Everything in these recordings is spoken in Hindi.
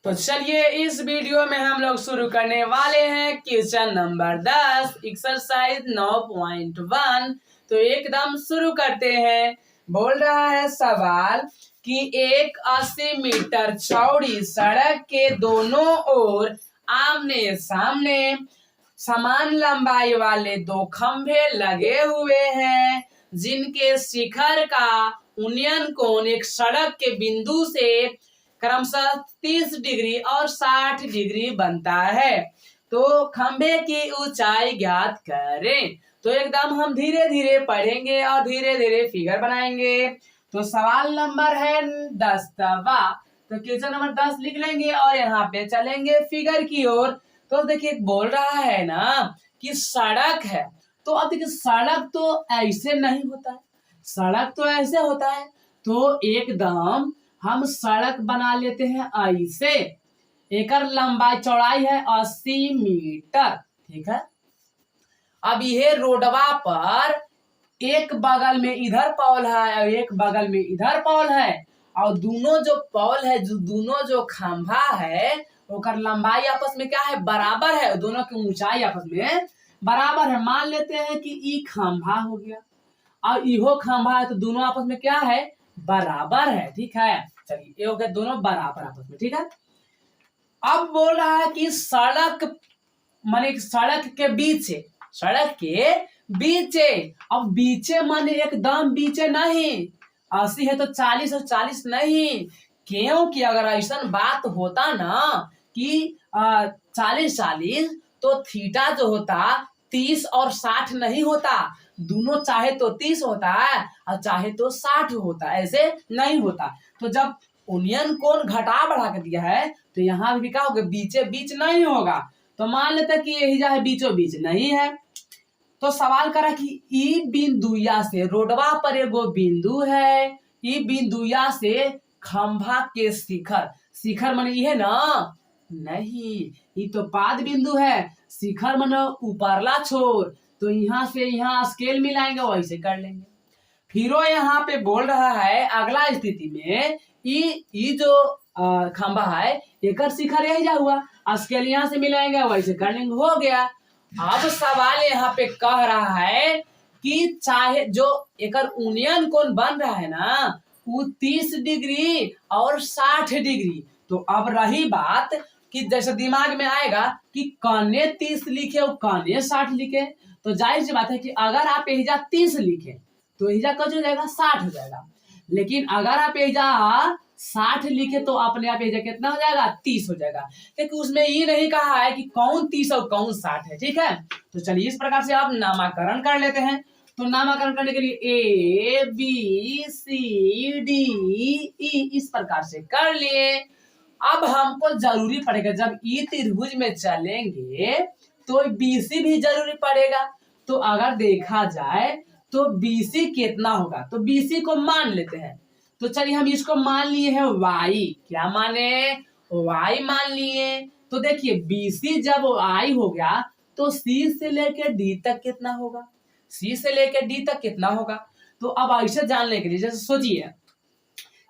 तो चलिए इस वीडियो में हम लोग शुरू करने वाले हैं क्वेश्चन नंबर 10 एक्सरसाइज 9.1। तो एकदम शुरू करते हैं। बोल रहा है सवाल कि एक 80 मीटर चौड़ी सड़क के दोनों ओर आमने सामने समान लंबाई वाले दो खंभे लगे हुए हैं, जिनके शिखर का उन्नयन कोण एक सड़क के बिंदु से क्रमशः 30 डिग्री और 60 डिग्री बनता है। तो खंभे की ऊंचाई ज्ञात करें। तो एकदम हम धीरे धीरे पढ़ेंगे और धीरे धीरे फिगर बनाएंगे। तो सवाल नंबर है 10। तो क्वेश्चन नंबर 10 लिख लेंगे और यहाँ पे चलेंगे फिगर की ओर। तो देखिए बोल रहा है ना कि सड़क है। तो अब देखिए सड़क तो ऐसे नहीं होता है, सड़क तो ऐसे होता है। तो एकदम हम सड़क बना लेते हैं ऐसे। एकर लंबाई चौड़ाई है 80 मीटर, ठीक है। अब यह रोडवा पर एक बगल में इधर पॉल है और एक बगल में इधर पॉल है, और दोनों जो पॉल है दोनों जो खंभा है ओकर लंबाई आपस में क्या है, बराबर है। दोनों की ऊंचाई आपस में बराबर है। मान लेते हैं कि ई खंभा हो गया और इहो खंभा है, तो दोनों आपस में क्या है, बराबर है, ठीक है। चलिए ये हो गया दोनों बराबर आपस में, ठीक है। अब बोल रहा है कि सड़क माने सड़क के बीचे, सड़क के बीचे। अब बीचे माने एकदम बीचे नहीं, 80 है तो 40 और 40 नहीं। क्योंकि अगर ऐसा बात होता ना कि 40-40 तो थीटा जो होता 30 और 60 नहीं होता। दोनों चाहे तो 30 होता है और चाहे तो 60 होता है, ऐसे नहीं होता। तो जब उन्नयन कोण घटा बढ़ा कर दिया है तो यहाँ भी क्या होगा, बीचे बीच नहीं होगा। तो मान लेते हैं कि यही जो है बीचों बीच नहीं है। तो सवाल करा कि ई बिंदुया से रोडवा पर एगो बिंदु है, ई बिंदुया से खंभा के शिखर, शिखर माने ये ना, नहीं ये तो पाद बिंदु है। शिखर माने ऊपरला छोर। तो यहाँ से यहाँ स्केल मिलाएंगे, वैसे कर लेंगे। फिर यहाँ पे बोल रहा है अगला स्थिति में ई जो खंभा है एकर शिखर यही जा हुआ, स्केल यहाँ से मिलाएंगे, वैसे कर लेंगे, हो गया। अब सवाल यहाँ पे कह रहा है कि चाहे जो एकर उन्नयन कोण बन रहा है ना वो 30 डिग्री और 60 डिग्री। तो अब रही बात कि जैसे दिमाग में आएगा कि कौने 30 लिखे और कौने 60 लिखे। तो जाहिर सी बात है कि अगर आप एहिजा 30 लिखे तो एहिजा कुछ हो जाएगा, 60 हो जाएगा। लेकिन अगर आप एहिजा 60 लिखे तो अपने आप एहिजा कितना हो जाएगा, 30 हो जाएगा। क्योंकि उसमें ये नहीं कहा है कि कौन 30 और कौन 60 है, ठीक है। तो चलिए इस प्रकार से आप नामाकरण कर लेते हैं। तो नामाकरण करने के लिए A B C D E इस प्रकार से कर लिए। अब हमको जरूरी पड़ेगा जब ई त्रिभुज में चलेंगे तो बीसी भी जरूरी पड़ेगा। तो अगर देखा जाए तो बीसी कितना होगा, तो बीसी को मान लेते हैं। तो चलिए हम इसको मान लिए हैं वाई, क्या माने, वाई मान लिए। तो देखिए बीसी जब आई हो गया तो सी से लेकर डी तक कितना होगा, सी से लेकर डी तक कितना होगा। तो अब ऐसे जानने के लिए जैसे सोचिए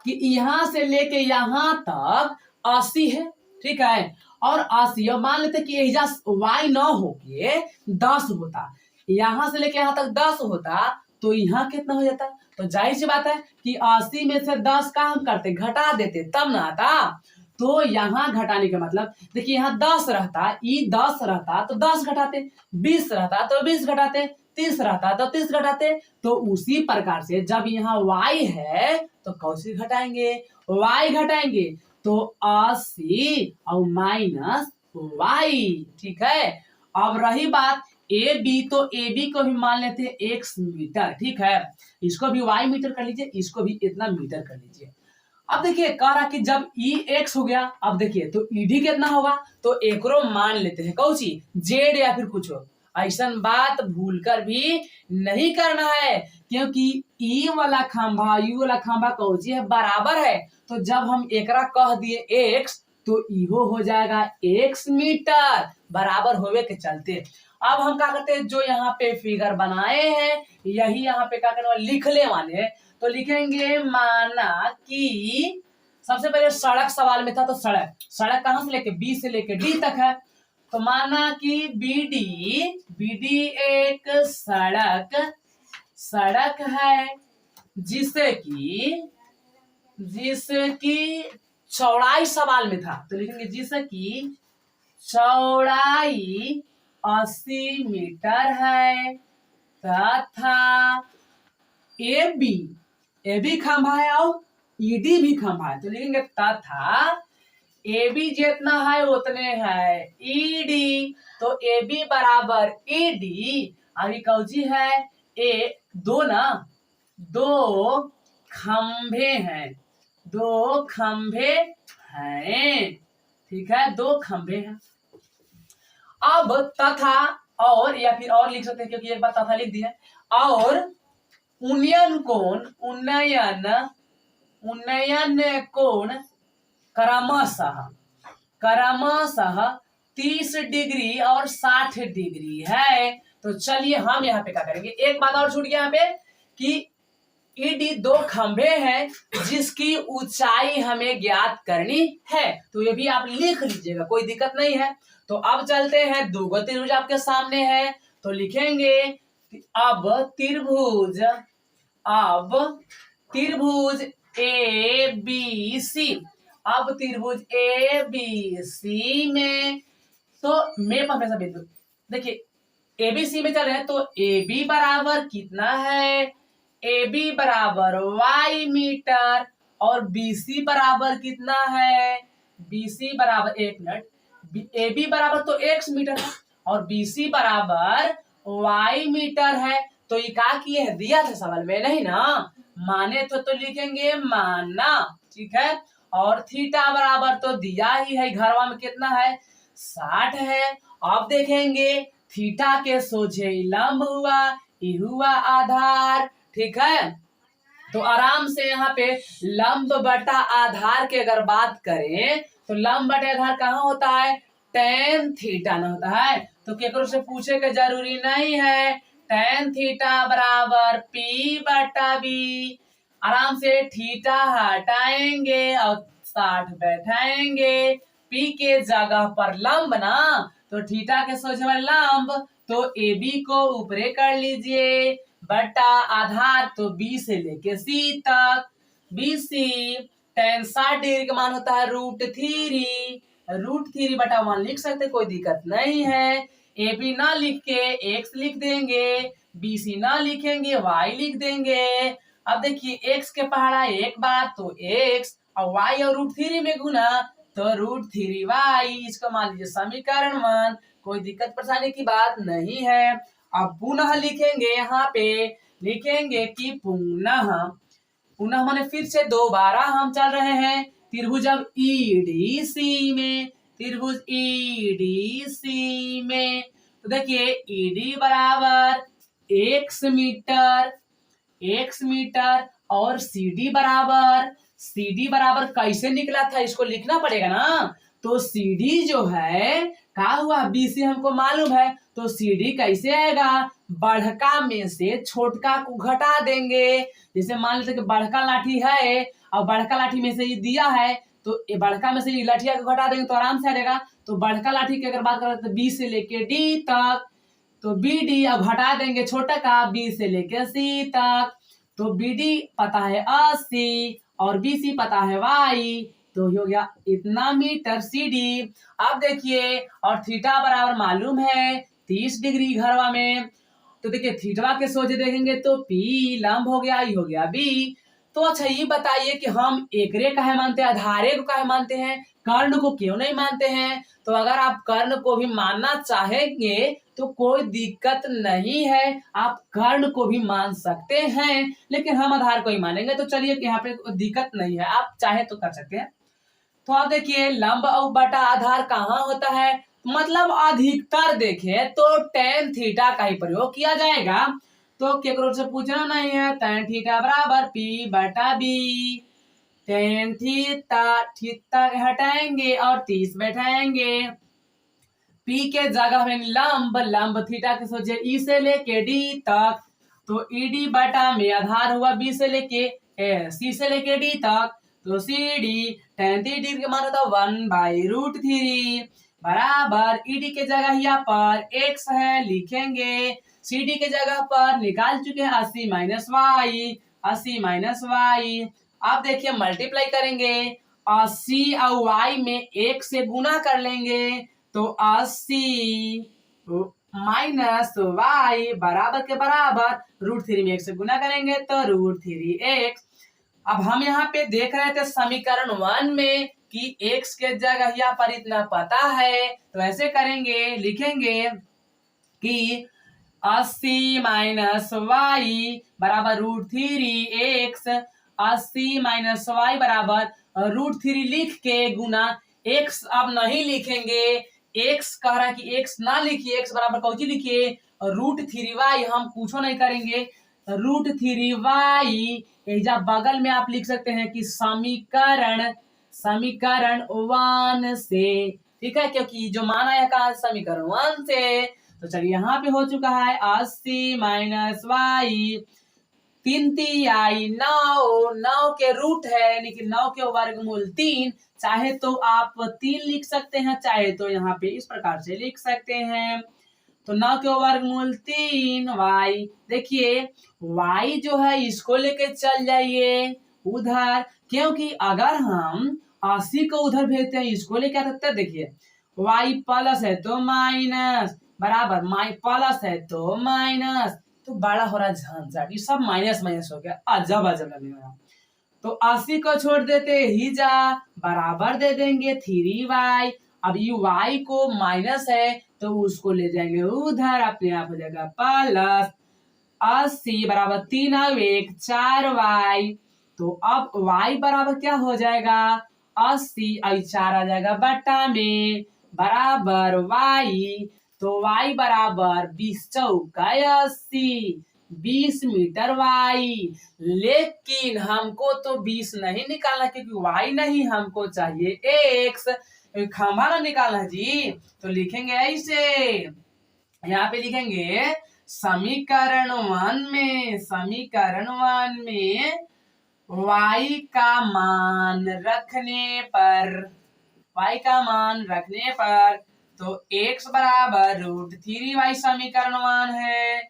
कि यहाँ से लेके यहाँ तक 80 है, ठीक है। और 80 मान लेते कि एहिजा y न होके 10 होता, यहाँ से लेके यहाँ तक 10 होता, तो यहाँ कितना हो जाता। तो जाहिर सी बात है कि 80 में से 10 का हम करते घटा देते तब ना आता। तो यहाँ घटाने का मतलब देखिए यहाँ 10 रहता, ई 10 रहता तो 10 घटाते, 20 रहता तो 20 घटाते, 30 रहता तो 30 घटाते। तो उसी प्रकार से जब यहाँ y है तो कौन घटाएंगे, y घटाएंगे। तो 80 और माइनस y, ठीक है। अब रही बात ए बी, तो ए बी को भी मान लेते हैं x मीटर, ठीक है। इसको भी y मीटर कर लीजिए, इसको भी इतना मीटर कर लीजिए। अब देखिए कह रहा कि जब ई एक्स हो गया, अब देखिए तो ईडी कितना होगा, तो एकरो मान लेते हैं कौन सी, जेड या फिर कुछ हो। ऐसा बात भूलकर भी नहीं करना है, क्योंकि ई वाला खंभा यू वाला खंभा कौन सी है, बराबर है। तो जब हम एकरा कह दिए एक्स तो इहो हो जाएगा एक्स मीटर, बराबर होवे के चलते। अब हम क्या करते हैं, जो यहाँ पे फिगर बनाए हैं यही यहाँ पे क्या करने वाले लिख ले वाले। तो लिखेंगे माना कि सबसे पहले सड़क सवाल में था, तो सड़क कहां से लेके बी से लेके डी तक है। तो माना कि बीडी एक सड़क है जिसकी चौड़ाई सवाल में था, तो लिखेंगे जिसकी चौड़ाई 80 मीटर है तथा ए बी खंभा है और ईडी भी खंभा है, तो लिखेंगे तथा ए बी जितना है उतने है ईडी। तो ए बी बराबर ईडी, अभी कौची है दो खंभे हैं, ठीक है, 2 खंभे हैं। अब तथा और या फिर और लिख सकते हैं, क्योंकि एक बार तथा लिख दिया। और उन्नयन कोण क्रमशः 30 डिग्री और 60 डिग्री है। तो चलिए हम यहाँ पे क्या करेंगे, एक बात और छूट गया यहाँ पे कि ईडी 2 खंभे हैं जिसकी ऊंचाई हमें ज्ञात करनी है, तो ये भी आप लिख लीजिएगा, कोई दिक्कत नहीं है। तो अब चलते हैं, 2 त्रिभुज आपके सामने है, तो लिखेंगे अब त्रिभुज ए बी सी में, तो मैं हमेशा देखिए ए बी सी में चल रहे हैं, तो ए बी बराबर कितना है, ए बी बराबर y मीटर और बी सी बराबर कितना है, बी सी बराबर, एक मिनट, ए बी बराबर तो x मीटर है और बी सी बराबर y मीटर है। तो ये क्या किए है, दिया था सवाल में, नहीं ना, माने तो लिखेंगे माना, ठीक है। और थीटा बराबर तो दिया ही है, घरवा में कितना है 60 है। अब देखेंगे थीटा के सोझे लंब हुआ, ये हुआ आधार, ठीक है। तो आराम से यहाँ पे लंब बटा आधार की अगर बात करें तो लंब बटा आधार कहाँ होता है, tan थीटा न होता है, तो केकरो से पूछे के जरूरी नहीं है। tan थीटा बराबर p बटा b, आराम से थीटा हटाएंगे और 60 बैठाएंगे, p के जगह पर लंब ना, तो थीटा के सोझे में लंब, तो ए बी को ऊपरे कर लीजिए बटा आधार, तो बी से लेके सी तक, बी सी tan 60 डिग्री का मान होता है √3 बटा 1 लिख सकते, कोई दिक्कत नहीं है। ए बी ना लिख के एक्स लिख देंगे, बी सी ना लिखेंगे वाई लिख देंगे। अब देखिए एक्स के पहाड़ा एक बार तो एक्स और वाई और √3 में गुना तो √3y, इसको मान लीजिए समीकरण 1, कोई दिक्कत परेशानी की बात नहीं है। अब पुनः लिखेंगे, यहाँ पे लिखेंगे कि पुनः माने फिर से दोबारा हम चल रहे हैं त्रिभुज अब ईडीसी में, तो देखिए ईडी बराबर x मीटर और सीडी बराबर कैसे निकला था, इसको लिखना पड़ेगा ना। तो सीडी जो है क्या हुआ, बीसी हमको मालूम है, तो सीडी कैसे आएगा, बढ़का में से छोटका को घटा देंगे। जैसे मान लेते कि बड़का लाठी है और बड़का लाठी में से ये दिया है, तो ये बड़का में से ये लाठिया को घटा देंगे तो आराम से आ जाएगा। तो बड़का लाठी की अगर बात करें तो बी से लेके डी तक, तो बी डी अब हटा देंगे छोटा का, बी से लेके सी तक, तो बी डी पता है 80 और बी सी पता है y, तो हो गया इतना मीटर सी डी। अब देखिए और थीटा बराबर मालूम है 30 डिग्री घरवा में, तो देखिए थीटा के सोचे देखेंगे तो p लंब हो गया, ये हो गया b। तो अच्छा ये बताइए कि हम एकरे काहे मानते हैं, आधारे को काहे मानते हैं, कर्ण को क्यों नहीं मानते हैं। तो अगर आप कर्ण को भी मानना चाहेंगे तो कोई दिक्कत नहीं है, आप कर्ण को भी मान सकते हैं, लेकिन हम आधार को ही मानेंगे। तो चलिए यहाँ पे दिक्कत नहीं है, आप चाहे तो कर सकते हैं। तो आप देखिए लंब और बटा आधार कहाँ होता है, मतलब अधिकतर देखें तो tan थीटा का ही प्रयोग किया जाएगा, तो केकरो से पूछना नहीं है। tan थीटा बराबर p बटा b, tan थीटा हटाएंगे और 30 बैठाएंगे, p के जगह में लंब थीटा के सोचे e से लेके d तक, तो ed बटा में आधार हुआ b से लेके c से लेके d तक, तो CD tan 3 का मान होता है 1/√3 बराबर ED के जगह यहाँ पर x है लिखेंगे, CD के जगह पर निकाल चुके हैं 80 माइनस y। अब देखिए मल्टीप्लाई करेंगे, 80 और y में 1 से गुना कर लेंगे तो 80 माइनस y बराबर के बराबर √3 में 1 से गुना करेंगे तो √3x। अब हम यहाँ पे देख रहे थे समीकरण 1 में कि x के जगह यहाँ पर इतना पता है, तो ऐसे करेंगे, लिखेंगे कि 80 माइनस y बराबर √3x, 80 माइनस y बराबर √3 लिख के गुना x अब नहीं लिखेंगे, x कह रहा है कि x ना लिखिए, x बराबर कौची लिखिए √3y, हम पूछो नहीं करेंगे √3y। एजा बगल में आप लिख सकते हैं कि समीकरण 1 से, ठीक है, क्योंकि जो मान आया कहा समीकरण 1 से। तो चलिए यहाँ पे हो चुका है 80 माइनस y 3 9 के रूट है यानी कि 9 के वर्गमूल 3। चाहे तो आप 3 लिख सकते हैं, चाहे तो यहाँ पे इस प्रकार से लिख सकते हैं। तो 9 के वर्गमूल 3 y, देखिए y जो है इसको लेके चल जाइए उधर, क्योंकि अगर हम 80 को उधर भेजते हैं इसको लेके आते हैं, देखिए y प्लस है तो माइनस बराबर प्लस है तो माइनस, तो बड़ा हो रहा झंझट, ये सब माइनस माइनस हो गया, अजब अजब लगने लगा। तो 80 को छोड़ देते ही जा बराबर दे देंगे 3y। अब ये y को माइनस है तो उसको ले जाएंगे उधर, अपने आप हो जाएगा प्लस 80 बराबर 3 और 1 4y। तो अब y बराबर क्या हो जाएगा 80 और 4 आ जाएगा बट्टा में बराबर y। तो y बराबर 20 चौका 80 20 मीटर y। लेकिन हमको तो 20 नहीं निकालना क्योंकि y नहीं, हमको चाहिए x, खंभा ना निकालना जी। तो लिखेंगे ऐसे, यहाँ पे लिखेंगे समीकरण 1 में y का मान रखने पर तो x बराबर √3y समीकरण 1 है,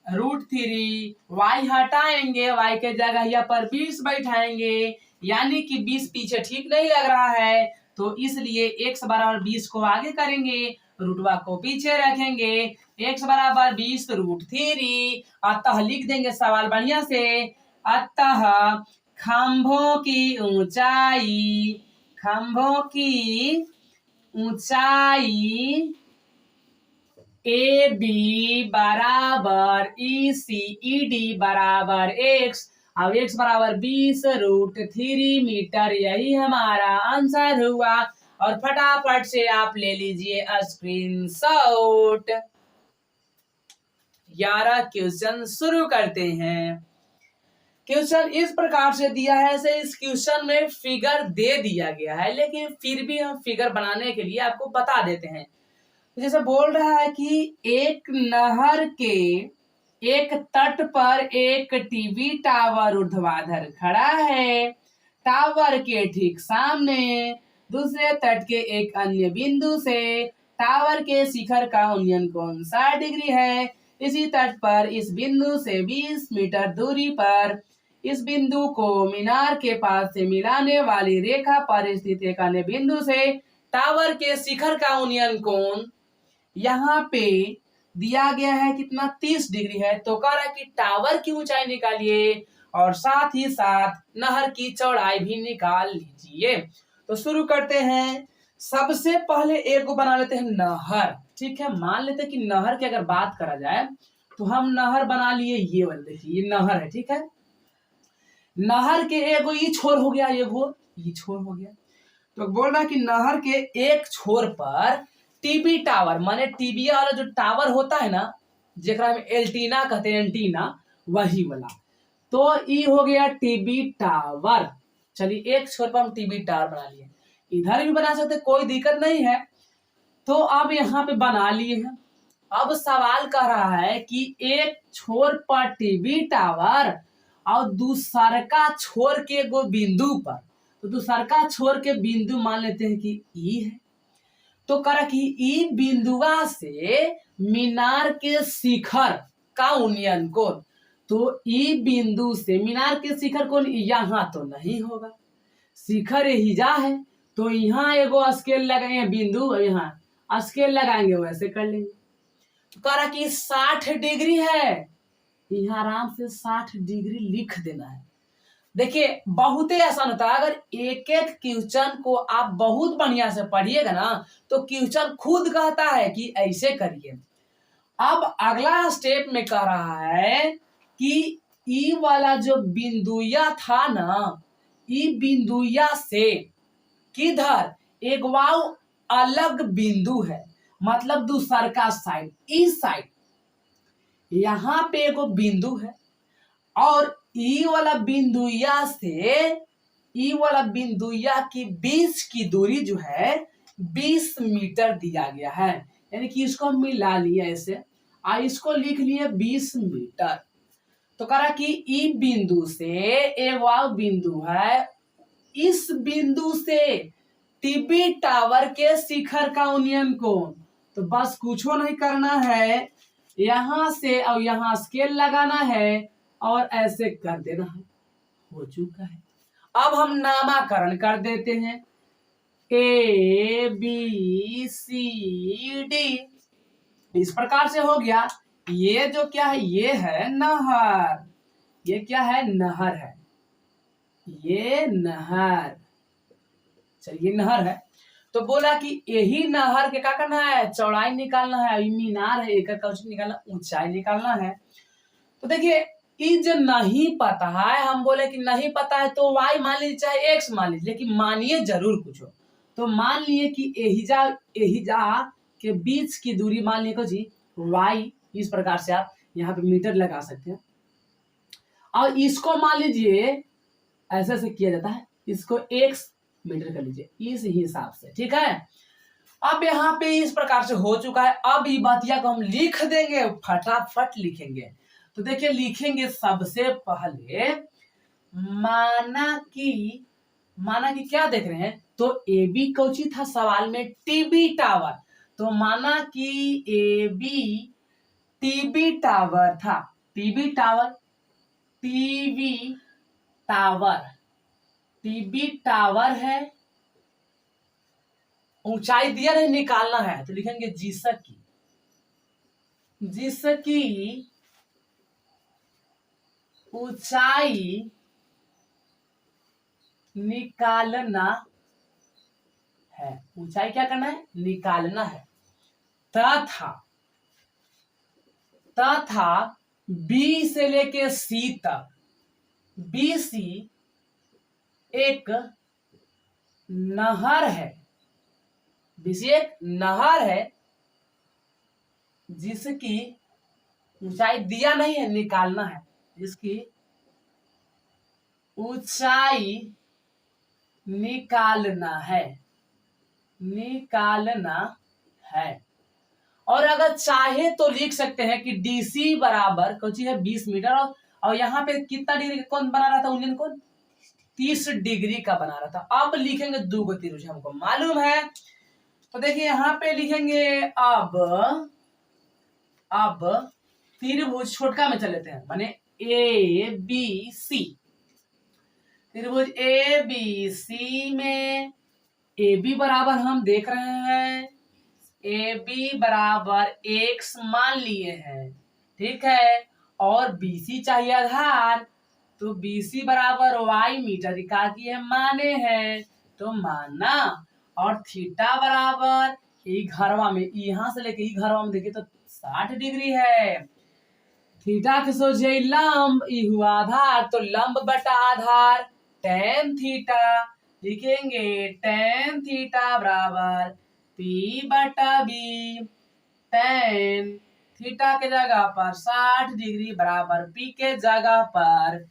√3 y हटाएंगे, y के जगह यहाँ पर 20 बैठाएंगे, यानी कि 20 पीछे ठीक नहीं लग रहा है, तो इसलिए x बराबर 20 को आगे करेंगे, रूटवा को पीछे रखेंगे, x बराबर 20 √3। अतः लिख देंगे सवाल बढ़िया से, अतः खंभों की ऊंचाई AB बराबर ECED बराबर x, अब x बराबर 20 √3 मीटर, यही हमारा आंसर हुआ। और फटाफट से आप ले लीजिए स्क्रीनशॉट। 11 क्वेश्चन शुरू करते हैं। क्वेश्चन इस प्रकार से दिया है, ऐसे इस क्वेश्चन में फिगर दे दिया गया है, लेकिन फिर भी हम फिगर बनाने के लिए आपको बता देते हैं। जैसे बोल रहा है कि एक नहर के एक तट पर एक टीवी टावर ऊर्ध्वाधर खड़ा है, टावर के ठीक सामने दूसरे तट के एक अन्य बिंदु से टावर के शिखर का उन्नयन कोण 60 डिग्री है। इसी तट पर इस बिंदु से 20 मीटर दूरी पर इस बिंदु को मीनार के पास से मिलाने वाली रेखा पर स्थित एक अन्य बिंदु से टावर के शिखर का उन्नयन कोण यहाँ पे दिया गया है कितना 30 डिग्री है। तो कह रहा है कि टावर की ऊंचाई निकालिए और साथ ही साथ नहर की चौड़ाई भी निकाल लीजिए। तो शुरू करते हैं। सबसे पहले एक को बना लेते हैं नहर, ठीक है। मान लेते हैं कि नहर की अगर बात करा जाए तो हम नहर बना लिए, ये वाले देखिए ये नहर है, ठीक है। नहर के एगो ये छोर हो गया, एगो ये छोर हो गया। तो बोल रहा है कि नहर के एक छोर पर टीवी टावर, माने टीवी वाला जो टावर होता है ना, जेकरा में एंटीना कहते हैं, एंटीना वही वाला। तो ये हो गया टीवी टावर। चलिए एक छोर पर हम टीवी टावर बना लिए, इधर भी बना सकते, कोई दिक्कत नहीं है। तो अब यहाँ पे बना लिए हैं। अब सवाल कर रहा है कि एक छोर पर टीवी टावर और दूसरा का छोर के एगो बिंदु पर, तो दूसरका छोर के बिंदु मान लेते हैं कि ई है। तो करा कि ई बिंदुआ से मीनार के शिखर का उन्नयन कोण, तो ई बिंदु से मीनार के शिखर कोण यहाँ तो नहीं होगा, शिखर हिजा है, तो यहाँ एगो स्केल लगाएंगे बिंदु, यहाँ स्केल लगाएंगे वैसे कर लेंगे। तो करा कि 60 डिग्री है, यहाँ आराम से 60 डिग्री लिख देना है। देखिए बहुत ही आसान होता है, अगर एक एक क्वेश्चन को आप बहुत बढ़िया से पढ़िएगा ना तो क्वेश्चन खुद कहता है कि ऐसे करिए। अब अगला स्टेप में कह रहा है कि ई वाला जो बिंदुया था ना, ई बिंदुया से किधर एक वाव अलग बिंदु है, मतलब दूसर का साइड, इस साइड यहाँ पे एगो बिंदु है और ई वाला बिंदुया से ई वाला बिंदुया की बीच की दूरी जो है 20 मीटर दिया गया है, यानी कि इसको हम मिला लिए ऐसे और इसको लिख लिए 20 मीटर। तो कह रहा कि ई बिंदु से एक बिंदु है, इस बिंदु से टीबी टावर के शिखर का उन्नयन कोण, तो बस कुछ नहीं करना है, यहाँ से और यहाँ स्केल लगाना है और ऐसे कर देना है, हो चुका है। अब हम नामाकरण कर देते हैं, ए बी सी डी, इस प्रकार से हो गया। ये जो क्या है, ये है नहर, ये क्या है, नहर है, ये नहर, चलिए नहर है। तो बोला कि यही नहर के क्या करना है, चौड़ाई निकालना है, मीनार है एक का निकालना, ऊंचाई निकालना है। तो देखिए ये जो नहीं पता है, हम बोले कि नहीं पता है तो y मान लीजिए चाहे x मान लीजिए, लेकिन मानिए जरूर कुछ हो। तो मान लिए कि एहिजा के बीच की दूरी मान लिए जी y, इस प्रकार से आप यहाँ पे मीटर लगा सकते हैं। और इसको मान लीजिए ऐसे से किया जाता है, इसको x मीटर कर लीजिए इस हिसाब से, ठीक है। अब यहाँ पे इस प्रकार से हो चुका है। अब ये बातिया को हम लिख देंगे, फटाफट लिखेंगे। तो देखिए लिखेंगे सबसे पहले माना कि क्या देख रहे हैं, तो ए बी कौची था सवाल में, टीबी टावर, तो माना कि ए बी टीबी टावर था, TB tower, TB tower, TB tower है, ऊंचाई दिया नहीं निकालना है, तो लिखेंगे जिसकी ऊंचाई निकालना है, ऊंचाई क्या करना है, निकालना है, तथा बी से लेके सी तक, बी सी एक नहर है, बीसी एक नहर है जिसकी ऊंचाई दिया नहीं है, निकालना है, जिसकी ऊंचाई निकालना है। और अगर चाहे तो लिख सकते हैं कि डीसी बराबर कुछ है 20 मीटर, और यहाँ पे कितना डिग्री का कोण बना रहा था, उन्नयन कोण 30 डिग्री का बना रहा था। अब लिखेंगे दो गो त्रिभुज, हमको मालूम है। तो देखिए यहाँ पे लिखेंगे अब त्रिभुज छोटका में चल लेते हैं, माने ए बी सी, त्रिभुज ए बी सी में ए बी बराबर हम देख रहे हैं, ए बी बराबर x मान लिए हैं, ठीक है, और बी सी चाहिए आधार, तो बी सी बराबर y मीटर का की है माने हैं, तो माना, और थीटा बराबर ई घरवा में, यहाँ से लेके ई घरवा में देखिए तो 60 डिग्री है, थीटा के सोचे लंब, ई हुआ आधार, तो लंब बटा आधार tan थीटा, लिखेंगे tan थीटा बराबर P बटा बी, tan थीटा के जगह पर 60 डिग्री बराबर P के जगह पर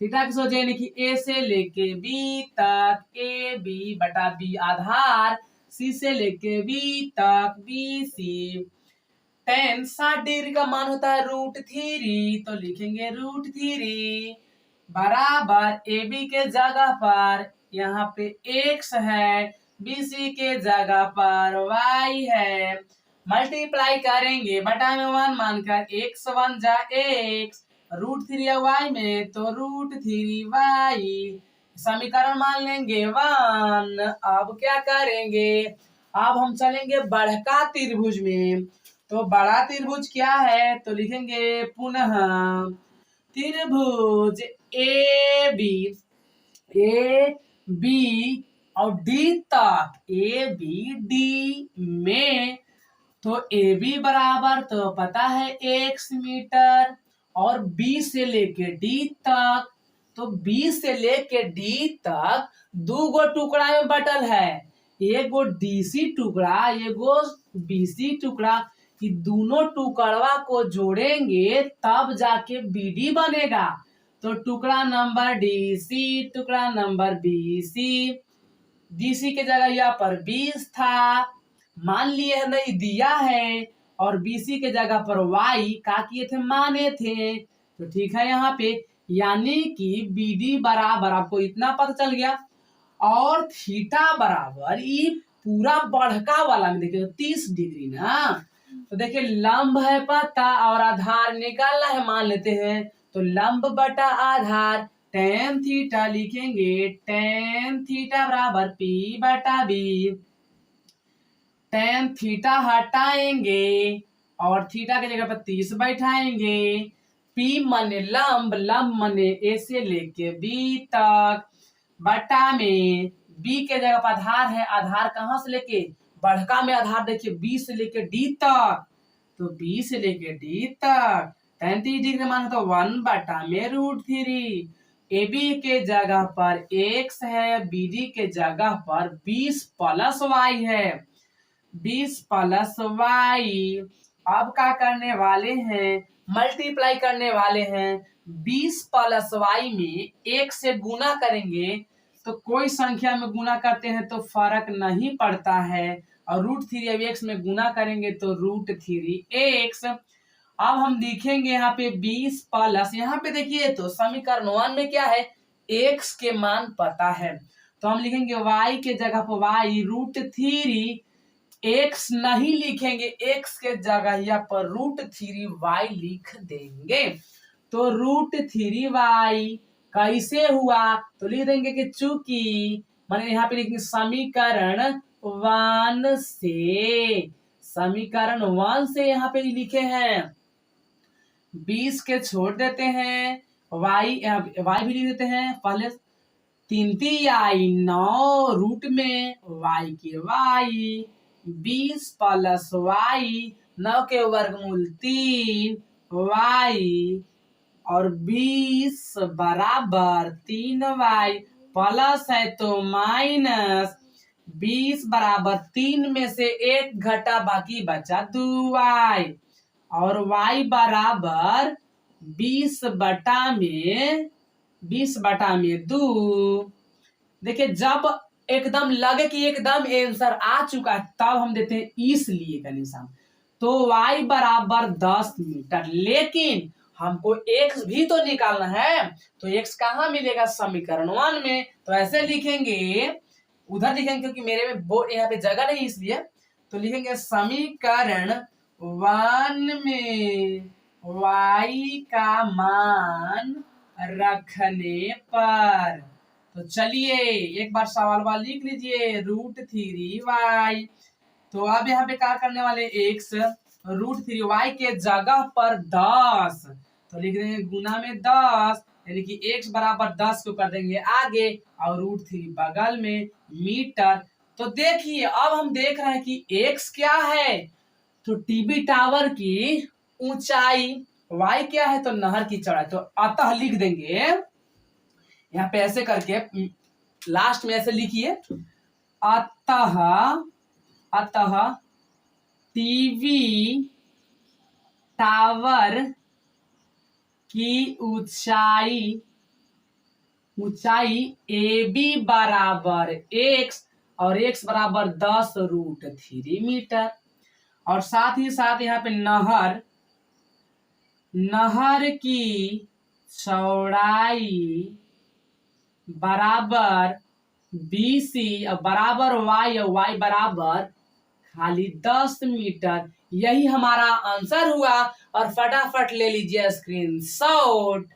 थीटा की सोचे यानी कि A से लेके B तक ए बी बटा बी आधार, C से लेके B तक BC, tan 60 डिग्री का मान होता है √3, तो लिखेंगे √3 बराबर AB के जगह पर यहाँ पे x है, BC के जगह पर y है। मल्टीप्लाई करेंगे बटा में 1 मानकर, x 1 जा x, √3 है y में तो √3y, समीकरण मान लेंगे 1। अब क्या करेंगे, अब हम चलेंगे बढ़का त्रिभुज में। तो बड़ा त्रिभुज क्या है, तो लिखेंगे पुनः त्रिभुज ए बी और डी तक, ए बी डी में, तो ए बी बराबर तो पता है x मीटर, और बी से लेके डी तक, तो बी से लेके डी तक 2 गो टुकड़ा में बटल है, एगो डीसी टुकड़ा, एगो बीसी टुकड़ा। कि दोनों टुकड़वा को जोड़ेंगे तब जाके बीडी बनेगा। तो टुकड़ा नंबर डीसी, टुकड़ा नंबर बीसी, डीसी के जगह यहाँ पर 20 था, मान लिए नहीं दिया है, और बीसी के जगह पर y का किए थे, माने थे। तो ठीक है यहाँ पे, यानी कि बीडी बराबर आपको इतना पता चल गया, और थीटा बराबर ये पूरा बढ़का वाला में देखिए 30 डिग्री ना। तो देखिए लंब है पता और आधार निकालना है, मान लेते हैं। तो लंब बटा आधार, टेन थीटा लिखेंगे, टेन थीटा बराबर P बटा B। टेन थीटा हटाएंगे और थीटा की जगह पर 30 बैठाएंगे। P माने लंब, लंब माने A से लेके B तक, बटा में B के जगह पर आधार है, आधार कहाँ से लेके, बढ़का में आधार देखिए B से लेके D तक, तो B से लेके D तक 30 डिग्री माना तो 1 बटा में √3। AB के जगह पर x है, BD के जगह पर 20 प्लस y है, 20 प्लस y। अब क्या करने वाले हैं, मल्टीप्लाई करने वाले हैं। 20 प्लस y में 1 से गुना करेंगे, तो कोई संख्या में गुना करते हैं तो फर्क नहीं पड़ता है, और √3 अब x में गुना करेंगे तो √3x। अब हम लिखेंगे यहाँ पे 20 प्लस, यहाँ पे देखिए तो समीकरण 1 में क्या है, x के मान पता है, तो हम लिखेंगे y के जगह पर y, √3, x नहीं लिखेंगे, x के जगह यहाँ पर √3y लिख देंगे। तो √3y कैसे हुआ, तो लिख देंगे कि चूंकि, माने यहाँ पे लिखेंगे समीकरण 1 से, समीकरण 1 से यहाँ पे लिखे हैं, 20 के छोड़ देते हैं, y भी लिख देते हैं, पहले 3 आई 9 रूट में y के y, 20 प्लस y, 9 के वर्गमूल 3 y, और 20 बराबर 3y, प्लस है तो माइनस, 20 बराबर 3 में से 1 घटा, बाकी बचा 2y, और y बराबर 20 बटा में 2। देखिए जब एकदम लगे कि एकदम आंसर आ चुका है, तब हम देते हैं इसलिए का निशान। तो y बराबर 10 मीटर, लेकिन हमको x भी तो निकालना है, तो x कहाँ मिलेगा, समीकरण 1 में। तो ऐसे लिखेंगे, उधर लिखेंगे क्योंकि मेरे में बोर्ड यहाँ पे जगह नहीं इसलिए, तो लिखेंगे समीकरण 1 में y का मान रखने पर, तो चलिए एक बार सवाल लिख लीजिए, √3y। तो अब यहाँ पे क्या करने वाले, x √3y के जगह पर 10, तो लिख देंगे गुना में 10, यानी कि x बराबर 10 को कर देंगे आगे, और √3 बगल में मीटर। तो देखिए अब हम देख रहे हैं कि x क्या है, तो टीबी टावर की ऊंचाई, y क्या है तो नहर की चौड़ाई। तो अतः लिख देंगे यहाँ पे ऐसे करके, लास्ट में ऐसे लिखिए, अतः टीवी टावर की ऊंचाई AB बराबर x, और x बराबर 10 √3 मीटर, और साथ ही साथ यहाँ पे नहर की चौड़ाई बराबर BC बराबर y और y बराबर खाली 10 मीटर। यही हमारा आंसर हुआ और फटाफट ले लीजिए स्क्रीनशॉट।